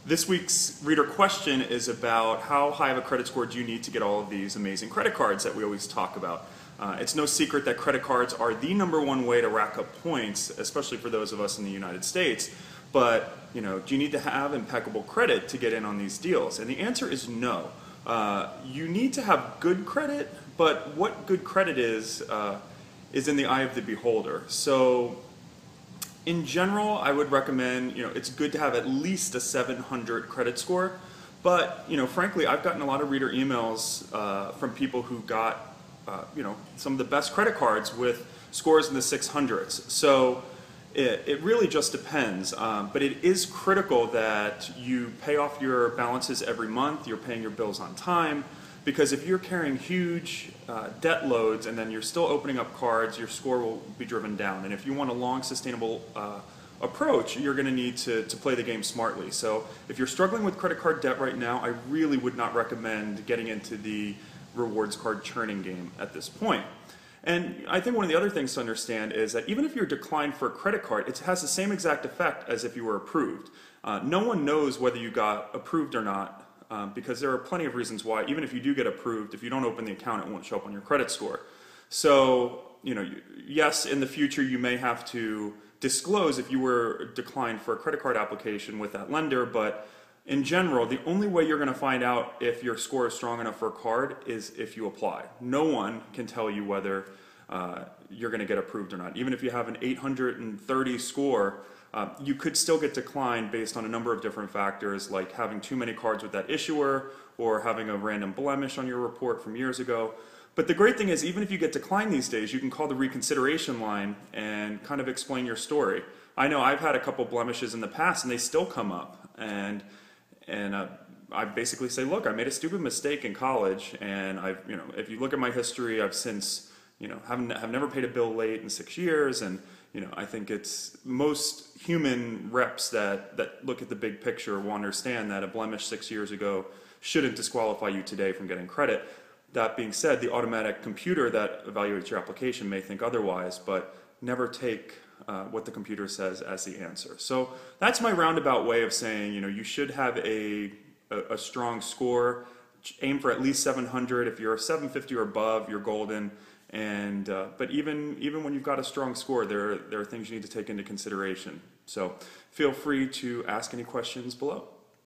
This week's reader question is about how high of a credit score do you need to get all of these amazing credit cards that we always talk about. It's no secret that credit cards are the #1 way to rack up points, especially for those of us in the United States. But, do you need to have impeccable credit to get in on these deals? And the answer is no. You need to have good credit, but what good credit is in the eye of the beholder. So, in general, I would recommend, it's good to have at least a 700 credit score. But, frankly, I've gotten a lot of reader emails from people who got, some of the best credit cards with scores in the 600s. So it really just depends. But it is critical that you pay off your balances every month, you're paying your bills on time, because if you're carrying huge debt loads and then you're still opening up cards, your score will be driven down. And if you want a long, sustainable approach, you're going to need to play the game smartly. So if you're struggling with credit card debt right now, I really would not recommend getting into the rewards card churning game at this point. And I think one of the other things to understand is that even if you're declined for a credit card, it has the same exact effect as if you were approved. No one knows whether you got approved or not. Because there are plenty of reasons why, even if you do get approved, if you don't open the account, it won't show up on your credit score. So, yes, in the future you may have to disclose if you were declined for a credit card application with that lender, but in general, the only way you're going to find out if your score is strong enough for a card is if you apply. No one can tell you whether you're going to get approved or not. Even if you have an 830 score, you could still get declined based on a number of different factors, like having too many cards with that issuer or having a random blemish on your report from years ago. But the great thing is, even if you get declined these days, you can call the reconsideration line and kind of explain your story. I know I've had a couple blemishes in the past and they still come up, and I basically say, look, I made a stupid mistake in college, and if you look at my history, I've since, have never paid a bill late in 6 years, and I think it's most human reps that look at the big picture will understand that a blemish 6 years ago shouldn't disqualify you today from getting credit. That being said, the automatic computer that evaluates your application may think otherwise, but never take what the computer says as the answer. So that's my roundabout way of saying, you should have a strong score. Aim for at least 700. If you're a 750 or above, you're golden. And but even when you've got a strong score, there are things you need to take into consideration. So feel free to ask any questions below.